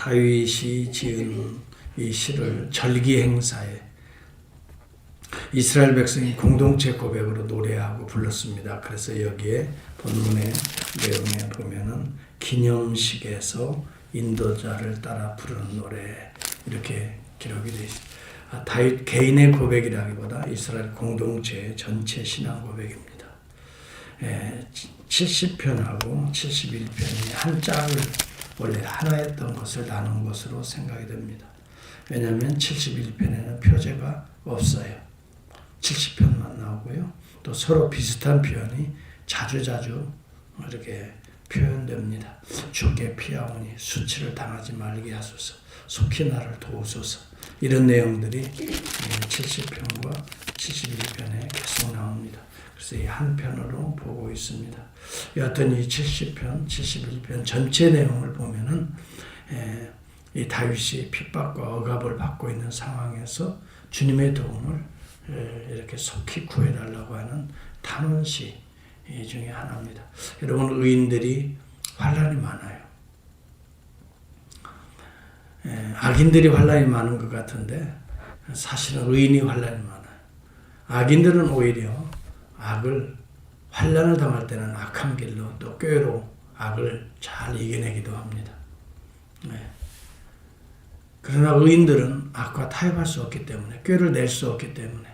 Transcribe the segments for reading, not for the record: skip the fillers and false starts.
다윗이 지은 이 시를 절기 행사에 이스라엘 백성이 공동체 고백으로 노래하고 불렀습니다. 그래서 여기에 본문의 내용에 보면은 기념식에서 인도자를 따라 부르는 노래 이렇게 기록이 되어 있습니다. 다윗 개인의 고백이라기보다 이스라엘 공동체의 전체 신앙 고백입니다. 70편하고 71편이 한 짝을 원래 하나였던 것을 나눈 것으로 생각이 됩니다. 왜냐하면 71편에는 표제가 없어요. 70편만 나오고요. 또 서로 비슷한 표현이 자주자주 이렇게 표현됩니다. 주께 피하오니 수치를 당하지 말게 하소서. 속히 나를 도우소서. 이런 내용들이 70편과 71편에 계속 나옵니다. 그래서 이 한 편으로 보고 있습니다. 여하튼 이 70편, 71편 전체 내용을 보면은 이 다윗이 핍박과 억압을 받고 있는 상황에서 주님의 도움을 이렇게 속히 구해달라고 하는 탄원시 중에 하나입니다. 여러분, 의인들이 환난이 많아요. 악인들이 환난이 많은 것 같은데 사실은 의인이 환난이 많아요. 악인들은 오히려 환난을 당할 때는 악한 길로 또 꾀로 악을 잘 이겨내기도 합니다. 그러나 의인들은 악과 타협할 수 없기 때문에, 꾀를 낼 수 없기 때문에,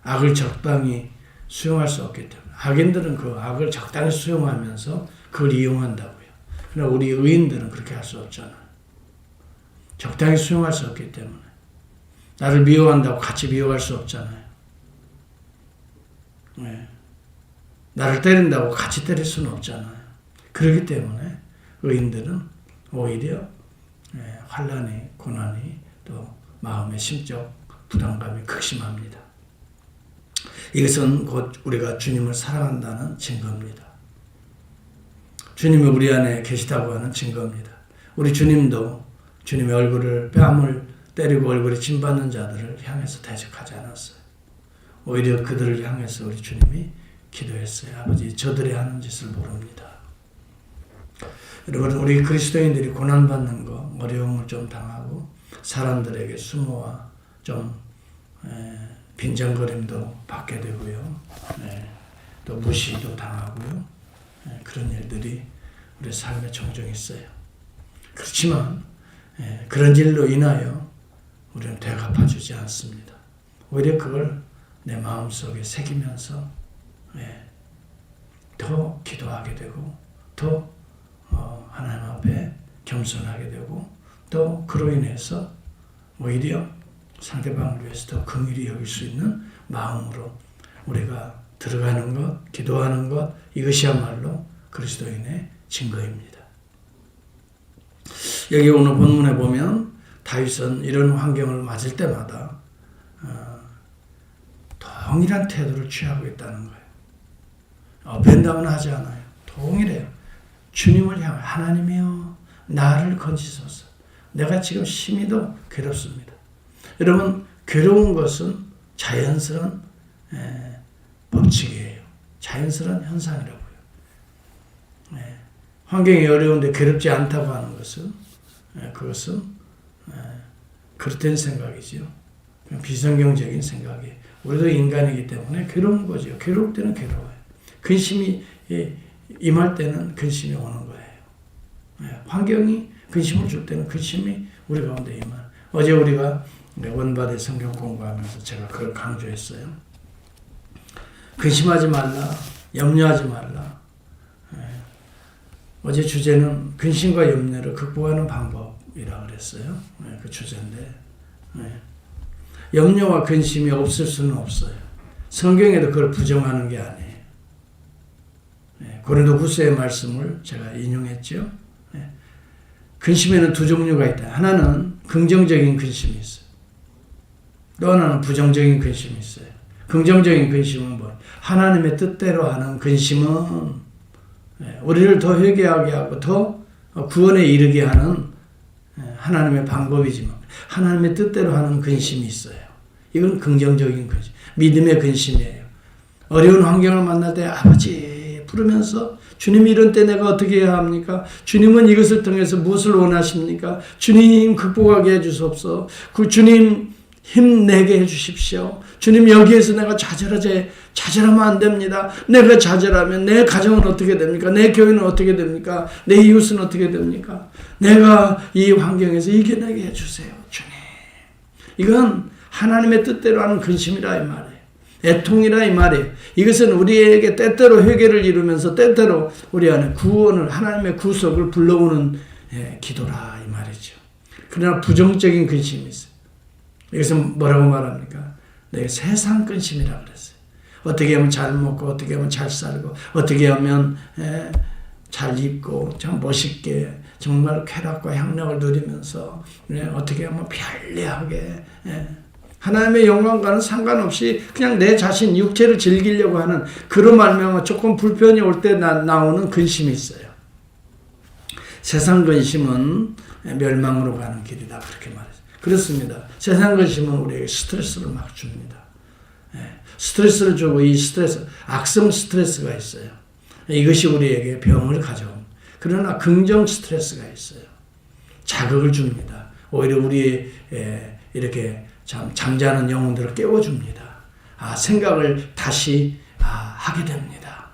악을 적당히 수용할 수 없기 때문에, 악인들은 그 악을 적당히 수용하면서 그걸 이용한다고요. 그러나 우리 의인들은 그렇게 할 수 없잖아요. 적당히 수용할 수 없기 때문에. 나를 미워한다고 같이 미워할 수 없잖아요. 나를 때린다고 같이 때릴 수는 없잖아요. 그렇기 때문에 의인들은 오히려 환난이, 고난이, 또 마음의 심적 부담감이 극심합니다. 이것은 곧 우리가 주님을 사랑한다는 증거입니다. 주님이 우리 안에 계시다고 하는 증거입니다. 우리 주님도 주님의 얼굴을, 뺨을 때리고 얼굴에 침받는 자들을 향해서 대적하지 않았어요. 오히려 그들을 향해서 우리 주님이 기도했어요. 아버지, 저들이 하는 짓을 모릅니다. 여러분, 우리 그리스도인들이 고난받는 거, 어려움을 좀 당하고 사람들에게 수모와 좀 빈정거림도 받게 되고요. 또 무시도 당하고요. 그런 일들이 우리 삶에 종종 있어요. 그렇지만 그런 일로 인하여 우리는 되갚아주지 않습니다. 오히려 그걸 내 마음속에 새기면서 더 기도하게 되고 더 하나님 앞에 겸손하게 되고 또 그로 인해서 오히려 상대방을 위해서 더 긍휼히 여길 수 있는 마음으로 우리가 들어가는 것, 기도하는 것, 이것이야말로 그리스도인의 증거입니다. 여기 오늘 본문에 보면 다윗은 이런 환경을 맞을 때마다 동일한 태도를 취하고 있다는 거예요. 벤다운 하지 않아요. 동일해요. 주님을 향해 하나님이여 나를 건지소서. 내가 지금 심히도 괴롭습니다. 여러분, 괴로운 것은 자연스러운 법칙이에요. 자연스러운 현상이라고요. 환경이 어려운데 괴롭지 않다고 하는 것은 그것은 그릇된 생각이지요. 비성경적인 생각이에요. 우리도 인간이기 때문에 괴로운 거죠. 괴로울 때는 괴로워요. 근심이 임할 때는 근심이 오는 거예요. 환경이 근심을 줄 때는 근심이 우리 가운데 임하는. 어제 우리가 원바대 성경 공부하면서 제가 그걸 강조했어요. 근심하지 말라, 염려하지 말라. 어제 주제는 근심과 염려를 극복하는 방법이라고 그랬어요. 그 주제인데 염려와 근심이 없을 수는 없어요. 성경에도 그걸 부정하는 게 아니에요. 고린도후서의 말씀을 제가 인용했죠. 근심에는 두 종류가 있다. 하나는 긍정적인 근심이 있어요. 또 하나는 부정적인 근심이 있어요. 긍정적인 근심은 뭐? 하나님의 뜻대로 하는 근심은 우리를 더 회개하게 하고 더 구원에 이르게 하는 하나님의 방법이지만 하나님의 뜻대로 하는 근심이 있어요. 이건 긍정적인 근심, 믿음의 근심이에요. 어려운 환경을 만날 때 아버지 부르면서 주님 이런 때 내가 어떻게 해야 합니까? 주님은 이것을 통해서 무엇을 원하십니까? 주님 극복하게 해주소서. 그 주님 힘내게 해주십시오. 주님 여기에서 내가 좌절하면 안 됩니다. 내가 좌절하면 내 가정은 어떻게 됩니까? 내 교회는 어떻게 됩니까? 내 이웃은 어떻게 됩니까? 내가 이 환경에서 이겨내게 해주세요. 주님. 이건 하나님의 뜻대로 하는 근심이라 이 말이에요. 애통이라 이 말이에요. 이것은 우리에게 때때로 회개를 이루면서 때때로 우리 안에 구원을, 하나님의 구속을 불러오는 기도라 이 말이죠. 그러나 부정적인 근심이 있어요. 이것은 뭐라고 말합니까? 내 세상 근심이라 그랬어요. 어떻게 하면 잘 먹고, 어떻게 하면 잘 살고, 어떻게 하면 잘 입고, 참 멋있게, 정말 쾌락과 향락을 누리면서 어떻게 하면 편리하게 하나님의 영광과는 상관없이 그냥 내 자신 육체를 즐기려고 하는 그런 말미암아 조금 불편이 올 때 나오는 근심이 있어요. 세상 근심은 멸망으로 가는 길이다 그렇게 말했어요. 그렇습니다. 세상 근심은 우리에게 스트레스를 막 줍니다. 스트레스를 주고 이 스트레스, 악성 스트레스가 있어요. 이것이 우리에게 병을 가져옵니다. 그러나 긍정 스트레스가 있어요. 자극을 줍니다. 오히려 우리 이렇게 잠자는 영혼들을 깨워줍니다. 생각을 다시 하게 됩니다.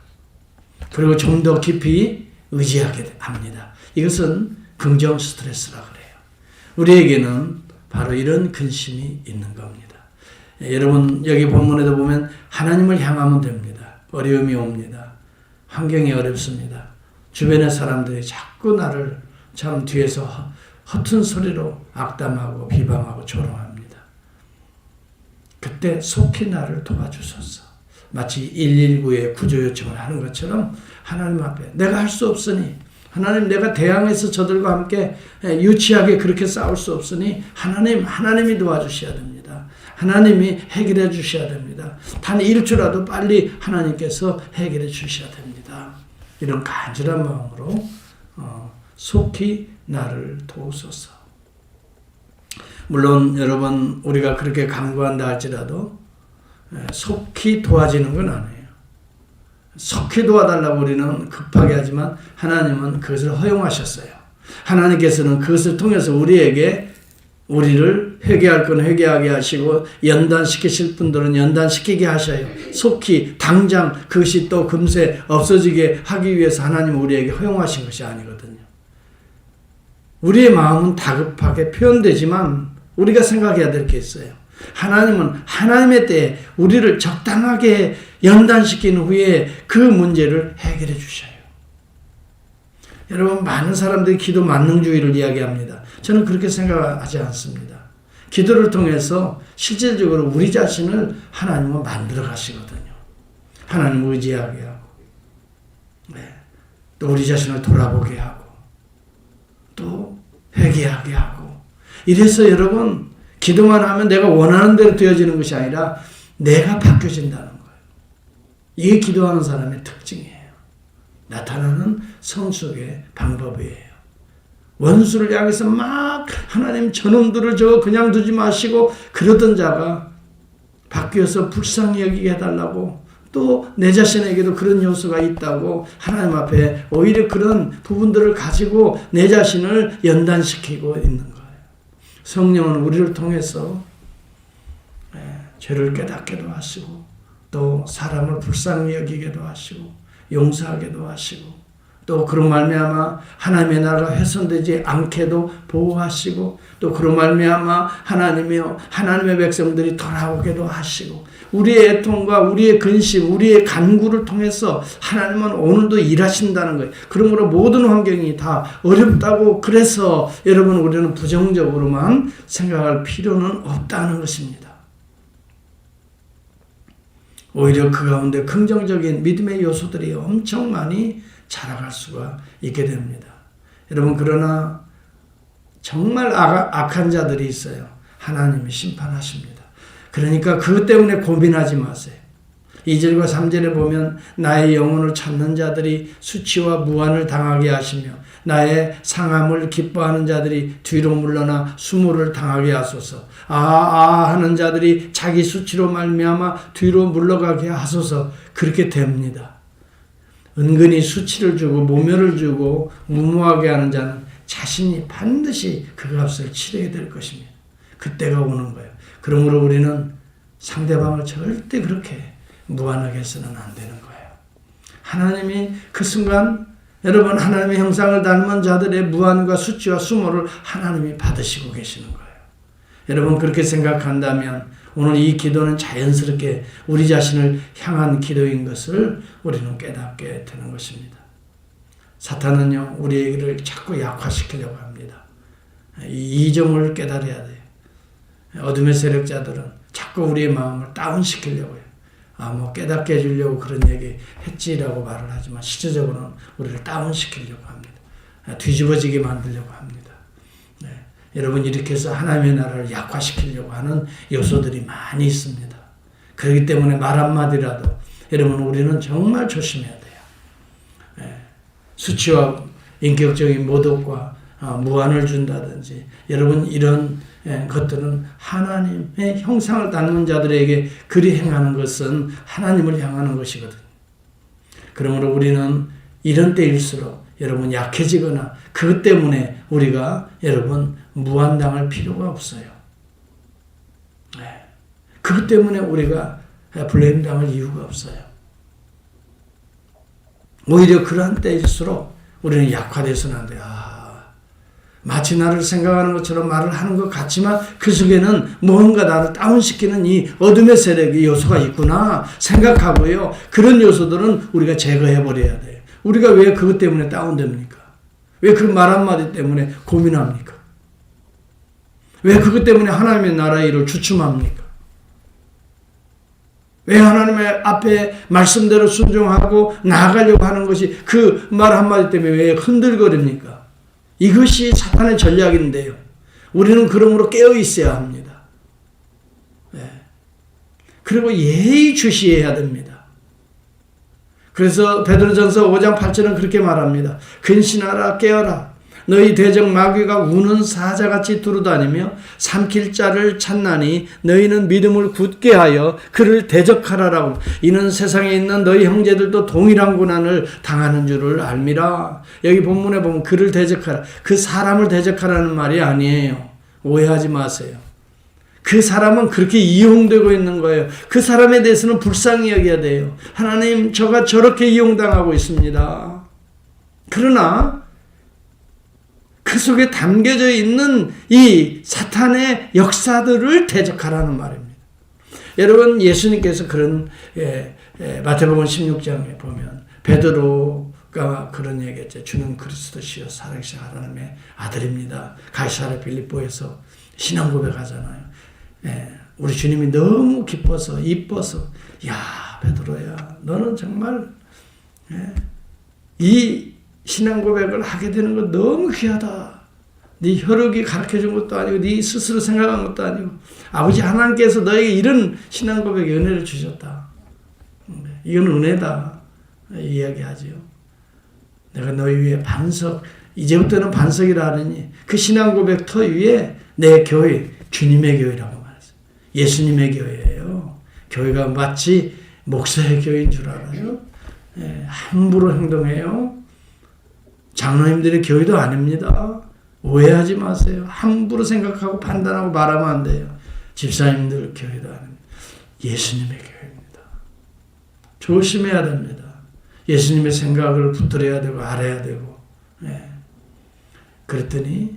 그리고 좀 더 깊이 의지하게 합니다. 이것은 긍정 스트레스라 그래요. 우리에게는 바로 이런 근심이 있는 겁니다. 여러분 여기 본문에도 보면 하나님을 향하면 됩니다. 어려움이 옵니다. 환경이 어렵습니다. 주변의 사람들이 자꾸 나를 참 뒤에서 허튼 소리로 악담하고 비방하고 조롱합니다. 그때 속히 나를 도와주소서. 마치 119에 구조 요청을 하는 것처럼 하나님 앞에 내가 할 수 없으니 하나님 내가 대항해서 저들과 함께 유치하게 그렇게 싸울 수 없으니 하나님이 도와주셔야 됩니다. 하나님이 해결해 주셔야 됩니다. 단 1초라도 빨리 하나님께서 해결해 주셔야 됩니다. 이런 간절한 마음으로 속히 나를 도우소서. 물론 여러분 우리가 그렇게 간구한다 할지라도 속히 도와지는 건 아니에요. 속히 도와달라고 우리는 급하게 하지만 하나님은 그것을 허용하셨어요. 하나님께서는 그것을 통해서 우리를 회개할 건 회개하게 하시고 연단시키실 분들은 연단시키게 하셔요. 속히 당장 그것이 또 금세 없어지게 하기 위해서 하나님은 우리에게 허용하신 것이 아니거든요. 우리의 마음은 다급하게 표현되지만 우리가 생각해야 될 게 있어요. 하나님은 하나님의 때에 우리를 적당하게 연단시킨 후에 그 문제를 해결해 주셔요. 여러분 많은 사람들이 기도 만능주의를 이야기합니다. 저는 그렇게 생각하지 않습니다. 기도를 통해서 실질적으로 우리 자신을 하나님은 만들어 가시거든요. 하나님을 의지하게 하고 또 우리 자신을 돌아보게 하고 또 회개하게 하고 이래서 여러분 기도만 하면 내가 원하는 대로 되어지는 것이 아니라 내가 바뀌어진다는 거예요. 이게 기도하는 사람의 특징이에요. 나타나는 성숙의 방법이에요. 원수를 향해서 막 하나님 저놈들을 그냥 두지 마시고 그러던 자가 바뀌어서 불쌍히 여기게 해달라고 또 내 자신에게도 그런 요소가 있다고 하나님 앞에 오히려 그런 부분들을 가지고 내 자신을 연단시키고 있는 거예요. 성령은 우리를 통해서 죄를 깨닫게도 하시고 또 사람을 불쌍히 여기게도 하시고 용서하게도 하시고 또 그런 말미암아 하나님의 나라가 훼손되지 않게도 보호하시고 또 그런 말미암아 하나님의 백성들이 돌아오게도 하시고 우리의 애통과 우리의 근심, 우리의 간구를 통해서 하나님은 오늘도 일하신다는 거예요. 그러므로 모든 환경이 다 어렵다고 그래서 여러분 우리는 부정적으로만 생각할 필요는 없다는 것입니다. 오히려 그 가운데 긍정적인 믿음의 요소들이 엄청 많이 자라갈 수가 있게 됩니다. 여러분 그러나 정말 악한 자들이 있어요. 하나님이 심판하십니다. 그러니까 그것 때문에 고민하지 마세요. 2절과 3절에 보면 나의 영혼을 찾는 자들이 수치와 무한을 당하게 하시며 나의 상함을 기뻐하는 자들이 뒤로 물러나 수모를 당하게 하소서. 하는 자들이 자기 수치로 말미암아 뒤로 물러가게 하소서. 그렇게 됩니다. 은근히 수치를 주고 모멸을 주고 무모하게 하는 자는 자신이 반드시 그 값을 치르게 될 것입니다. 그때가 오는 거예요. 그러므로 우리는 상대방을 절대 그렇게 무한하게 해서는 안 되는 거예요. 하나님이 그 순간 여러분 하나님의 형상을 닮은 자들의 무한과 수치와 수모를 하나님이 받으시고 계시는 거예요. 여러분 그렇게 생각한다면 오늘 이 기도는 자연스럽게 우리 자신을 향한 기도인 것을 우리는 깨닫게 되는 것입니다. 사탄은요 우리를 자꾸 약화시키려고 합니다. 이 점을 깨달아야 돼요. 어둠의 세력자들은 자꾸 우리의 마음을 다운시키려고 해요. 뭐 깨닫게 해주려고 그런 얘기 했지라고 말을 하지만 실제적으로는 우리를 다운시키려고 합니다. 뒤집어지게 만들려고 합니다. 네. 여러분 이렇게 해서 하나님의 나라를 약화시키려고 하는 요소들이 많이 있습니다. 그렇기 때문에 말 한마디라도 여러분 우리는 정말 조심해야 돼요. 네. 수치와 인격적인 모독과 무한을 준다든지 여러분 이런 것들은 하나님의 형상을 닮은 자들에게 그리 행하는 것은 하나님을 향하는 것이거든요. 그러므로 우리는 이런 때일수록 여러분 약해지거나 그것 때문에 우리가 여러분 무한당할 필요가 없어요. 그것 때문에 우리가 블레임당할 이유가 없어요. 오히려 그러한 때일수록 우리는 약화돼서는 안 돼요. 마치 나를 생각하는 것처럼 말을 하는 것 같지만 그 속에는 뭔가 나를 다운시키는 이 어둠의 세력의 요소가 있구나 생각하고요. 그런 요소들은 우리가 제거해버려야 돼요. 우리가 왜 그것 때문에 다운됩니까? 왜 그 말 한마디 때문에 고민합니까? 왜 그것 때문에 하나님의 나라의 일을 주춤합니까? 왜 하나님의 앞에 말씀대로 순종하고 나아가려고 하는 것이 그 말 한마디 때문에 왜 흔들거립니까? 이것이 사탄의 전략인데요. 우리는 그러므로 깨어 있어야 합니다. 네. 그리고 예의주시해야 됩니다. 그래서 베드로전서 5장 8절은 그렇게 말합니다. 근신하라 깨어라. 너희 대적 마귀가 우는 사자같이 두루다니며 삼킬 자를 찾나니 너희는 믿음을 굳게 하여 그를 대적하라라고. 이는 세상에 있는 너희 형제들도 동일한 고난을 당하는 줄을 알미라. 여기 본문에 보면 그를 대적하라. 그 사람을 대적하라는 말이 아니에요. 오해하지 마세요. 그 사람은 그렇게 이용되고 있는 거예요. 그 사람에 대해서는 불쌍히 여겨야 돼요. 하나님 저가 저렇게 이용당하고 있습니다. 그러나 그 속에 담겨져 있는 이 사탄의 역사들을 대적하라는 말입니다. 여러분 예수님께서 그런 마태복음 16장에 보면 베드로가 그런 얘기했죠. 주는 그리스도시요 살아계신 하나님의 아들입니다. 가이사랴 빌립보에서 신앙 고백하잖아요. 우리 주님이 너무 기뻐서 이뻐서 야 베드로야 너는 정말 이 신앙 고백을 하게 되는 거 너무 귀하다. 네 혈육이 가르쳐준 것도 아니고 네 스스로 생각한 것도 아니고 아버지 하나님께서 너에게 이런 신앙 고백의 은혜를 주셨다. 이건 은혜다 이야기하죠. 내가 너희 위에 반석 이제부터는 반석이라 하느니 그 신앙 고백 터 위에 내 교회 주님의 교회라고 말했어요. 예수님의 교회예요. 교회가 마치 목사의 교회인 줄 알아요. 함부로 행동해요. 장로님들의 교회도 아닙니다. 오해하지 마세요. 함부로 생각하고 판단하고 말하면 안 돼요. 집사님들 교회도 아닙니다. 예수님의 교회입니다. 조심해야 됩니다. 예수님의 생각을 붙들어야 되고 알아야 되고. 그랬더니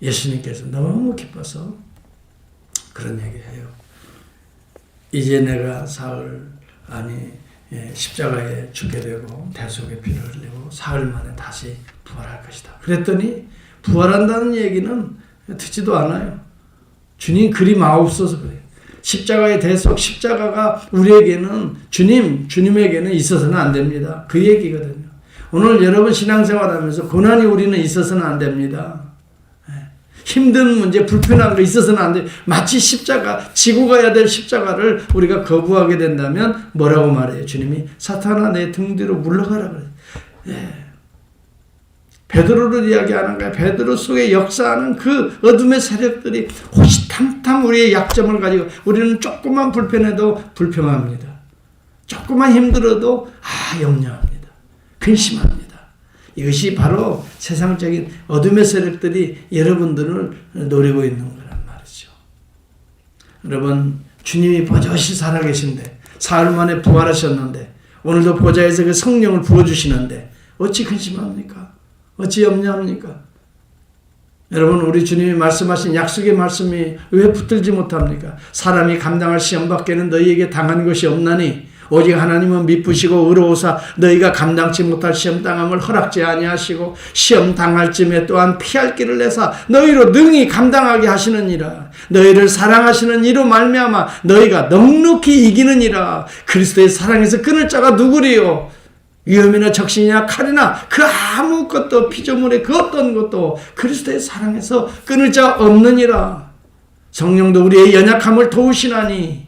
예수님께서 너무 기뻐서 그런 얘기해요. 이제 내가 십자가에 죽게 되고 대속의 피를 흘리고 사흘 만에 다시 부활할 것이다. 그랬더니 부활한다는 얘기는 듣지도 않아요. 주님 그리 마옵소서 그래요. 십자가의 대속, 십자가가 우리에게는 주님에게는 있어서는 안 됩니다. 그 얘기거든요. 오늘 여러분 신앙생활하면서 고난이 우리는 있어서는 안 됩니다. 힘든 문제, 불편한 거 있어서는 안 돼요. 마치 십자가, 지고 가야 될 십자가를 우리가 거부하게 된다면 뭐라고 말해요? 주님이 사탄아 내 등 뒤로 물러가라 그래요. 베드로를 이야기하는 거예요. 베드로 속에 역사하는 그 어둠의 세력들이 호시탐탐 우리의 약점을 가지고 우리는 조금만 불편해도 불평합니다. 조금만 힘들어도 염려합니다. 근심합니다. 이것이 바로 세상적인 어둠의 세력들이 여러분들을 노리고 있는 거란 말이죠. 여러분, 주님이 버젓이 살아계신데 사흘 만에 부활하셨는데 오늘도 보좌에서 그 성령을 부어주시는데 어찌 근심합니까? 어찌 염려합니까? 여러분, 우리 주님이 말씀하신 약속의 말씀이 왜 붙들지 못합니까? 사람이 감당할 시험 밖에는 너희에게 당한 것이 없나니 오직 하나님은 미쁘시고 의로우사 너희가 감당치 못할 시험 당함을 허락지 아니하시고 시험 당할 쯤에 또한 피할 길을 내사 너희로 능히 감당하게 하시느니라. 너희를 사랑하시는 이로 말미암아 너희가 넉넉히 이기느니라. 그리스도의 사랑에서 끊을 자가 누구리요? 위험이나 적신이나 칼이나 그 아무것도 피조물의 그 어떤 것도 그리스도의 사랑에서 끊을 자 없느니라. 성령도 우리의 연약함을 도우시나니.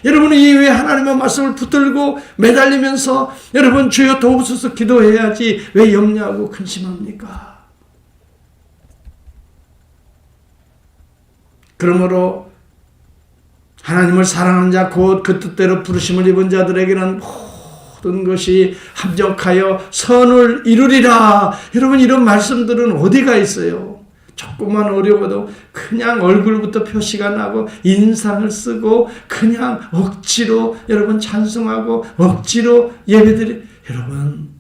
여러분은 이외에 하나님의 말씀을 붙들고 매달리면서 여러분 주여 도우소서 기도해야지 왜 염려하고 근심합니까? 그러므로 하나님을 사랑하는 자 곧 그 뜻대로 부르심을 입은 자들에게는 모든 것이 합력하여 선을 이루리라. 여러분, 이런 말씀들은 어디가 있어요? 조금만 어려워도 그냥 얼굴부터 표시가 나고 인상을 쓰고 그냥 억지로 여러분 찬송하고 억지로 예배드리. 여러분,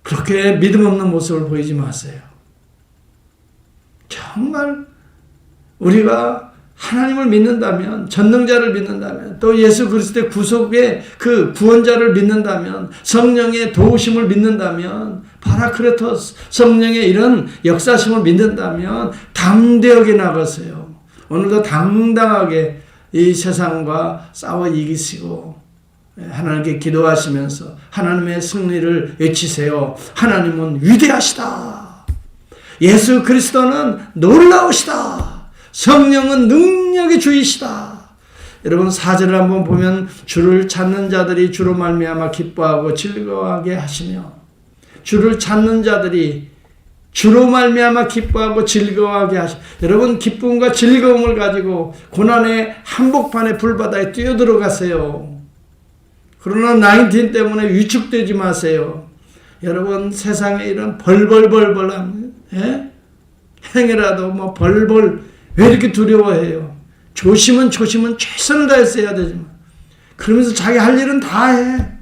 그렇게 믿음 없는 모습을 보이지 마세요. 정말 우리가 하나님을 믿는다면, 전능자를 믿는다면, 또 예수 그리스도의 구속의 그 구원자를 믿는다면, 성령의 도우심을 믿는다면, 파라크레토스 성령의 이런 역사심을 믿는다면 당대하게 나가세요. 오늘도 당당하게 이 세상과 싸워 이기시고 하나님께 기도하시면서 하나님의 승리를 외치세요. 하나님은 위대하시다. 예수 그리스도는 놀라우시다. 성령은 능력의 주이시다. 여러분, 4절을 한번 보면 주를 찾는 자들이 주로 말미암아 기뻐하고 즐거워하게 하시며, 주를 찾는 자들이 주로 말미암아 기뻐하고 즐거워하게 하시며, 여러분 기쁨과 즐거움을 가지고 고난의 한복판의 불바다에 뛰어들어가세요. 그러나 19 때문에 위축되지 마세요. 여러분, 세상에 이런 벌벌벌벌한 행여라도 뭐 벌벌 왜 이렇게 두려워해요? 조심은 최선을 다해서 해야 되지만 그러면서 자기 할 일은 다 해.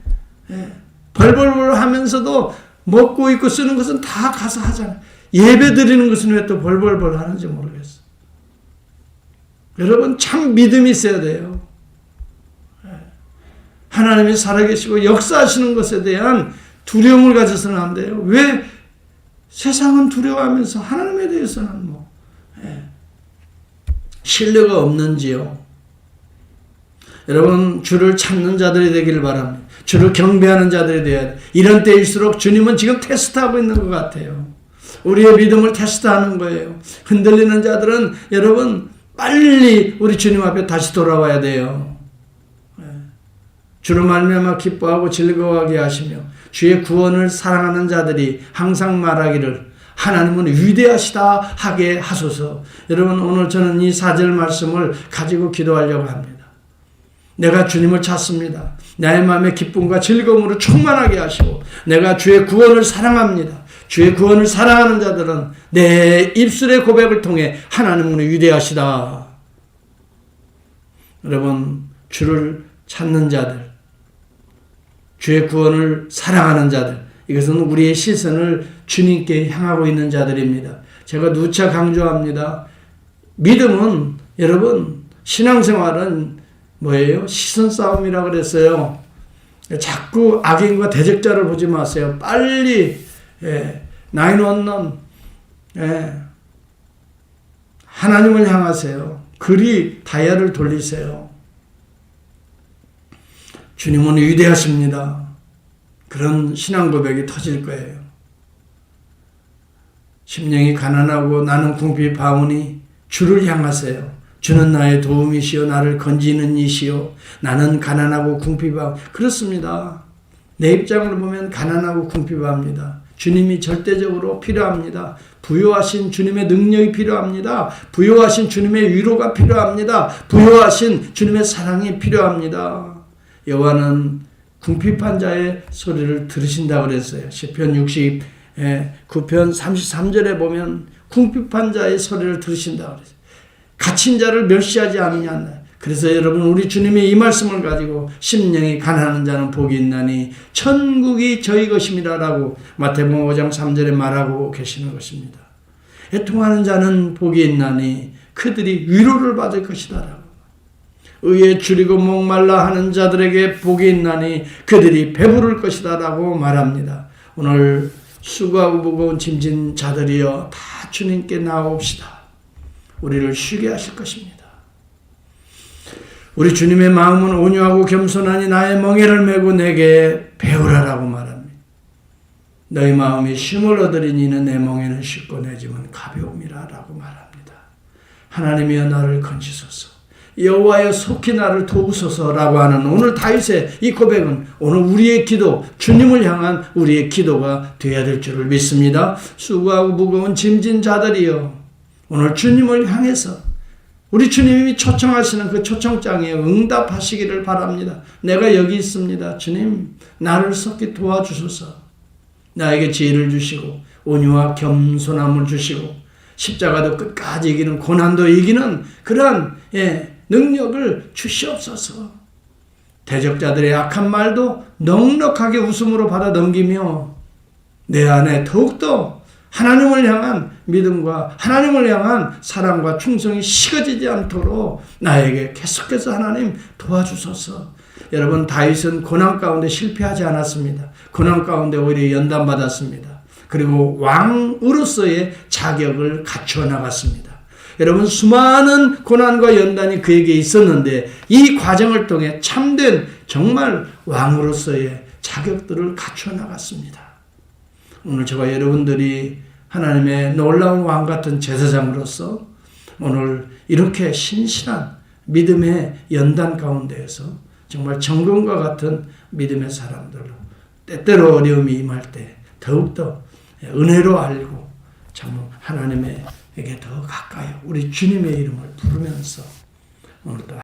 벌벌벌 하면서도 먹고 입고 쓰는 것은 다 가서 하잖아요. 예배 드리는 것은 왜 또 벌벌벌 하는지 모르겠어. 여러분, 참 믿음이 있어야 돼요. 하나님이 살아계시고 역사하시는 것에 대한 두려움을 가져서는 안 돼요. 왜? 세상은 두려워하면서 하나님에 대해서는 신뢰가 없는지요. 여러분, 주를 찾는 자들이 되기를 바랍니다. 주를 경배하는 자들이 되어야 돼. 이런 때일수록 주님은 지금 테스트하고 있는 것 같아요. 우리의 믿음을 테스트하는 거예요. 흔들리는 자들은 여러분 빨리 우리 주님 앞에 다시 돌아와야 돼요. 주로 말미암아 기뻐하고 즐거워하게 하시며 주의 구원을 사랑하는 자들이 항상 말하기를 하나님은 위대하시다 하게 하소서. 여러분, 오늘 저는 이 4절 말씀을 가지고 기도하려고 합니다. 내가 주님을 찾습니다. 나의 마음에 기쁨과 즐거움으로 충만하게 하시고 내가 주의 구원을 사랑합니다. 주의 구원을 사랑하는 자들은 내 입술의 고백을 통해 하나님은 위대하시다. 여러분, 주를 찾는 자들, 주의 구원을 사랑하는 자들, 이것은 우리의 시선을 주님께 향하고 있는 자들입니다. 제가 누차 강조합니다. 믿음은 여러분, 신앙생활은 뭐예요? 시선 싸움이라고 그랬어요. 자꾸 악인과 대적자를 보지 마세요. 빨리 911 하나님을 향하세요. 그리 다이아를 돌리세요. 주님은 위대하십니다. 그런 신앙 고백이 터질 거예요. 심령이 가난하고 나는 궁핍 바오니 주를 향하세요. 주는 나의 도움이시요 나를 건지는 이시요 나는 가난하고 궁핍하고. 그렇습니다. 내 입장으로 보면 가난하고 궁핍합니다. 주님이 절대적으로 필요합니다. 부요하신 주님의 능력이 필요합니다. 부요하신 주님의 위로가 필요합니다. 부요하신 주님의 사랑이 필요합니다. 여호와는 궁핍한 자의 소리를 들으신다고 그랬어요. 시편 69편 33절에 보면 궁핍한 자의 소리를 들으신다고 그랬어요. 갇힌 자를 멸시하지 않느냐. 그래서 여러분, 우리 주님이 이 말씀을 가지고 심령이 가난한 자는 복이 있나니 천국이 저희 것임이라라고 마태복음 5장 3절에 말하고 계시는 것입니다. 애통하는 자는 복이 있나니 그들이 위로를 받을 것이다라고. 의에 줄이고 목말라 하는 자들에게 복이 있나니 그들이 배부를 것이다라고 말합니다. 오늘 수고하고 무거운 짐진 자들이여 다 주님께 나아옵시다. 우리를 쉬게 하실 것입니다. 우리 주님의 마음은 온유하고 겸손하니 나의 멍에를 메고 내게 배우라라고 말합니다. 너희 마음이 쉼을 얻으리니 이는 내 멍에는 쉽고 내 짐은 가벼움이라라고 말합니다. 하나님이여 나를 건지소서, 여호와여 속히 나를 도우소서라고 하는 오늘 다윗의 이 고백은 오늘 우리의 기도, 주님을 향한 우리의 기도가 되어야 될 줄을 믿습니다. 수고하고 무거운 짐진 자들이여 오늘 주님을 향해서 우리 주님이 초청하시는 그 초청장에 응답하시기를 바랍니다. 내가 여기 있습니다. 주님, 나를 속히 도와주소서. 나에게 지혜를 주시고 온유와 겸손함을 주시고 십자가도 끝까지 이기는, 고난도 이기는 그러한 능력을 주시옵소서. 대적자들의 악한 말도 넉넉하게 웃음으로 받아 넘기며 내 안에 더욱더 하나님을 향한 믿음과 하나님을 향한 사랑과 충성이 식어지지 않도록 나에게 계속해서 하나님 도와주소서. 여러분, 다윗은 고난 가운데 실패하지 않았습니다. 고난 가운데 오히려 연단받았습니다. 그리고 왕으로서의 자격을 갖추어 나갔습니다. 여러분, 수많은 고난과 연단이 그에게 있었는데 이 과정을 통해 참된 정말 왕으로서의 자격들을 갖추어 나갔습니다. 오늘 저와 여러분들이 하나님의 놀라운 왕 같은 제사장으로서 오늘 이렇게 신실한 믿음의 연단 가운데에서 정말 정금과 같은 믿음의 사람들로 때때로 어려움이 임할 때 더욱더 은혜로 알고 정말 하나님에게 더 가까이 우리 주님의 이름을 부르면서 오늘 또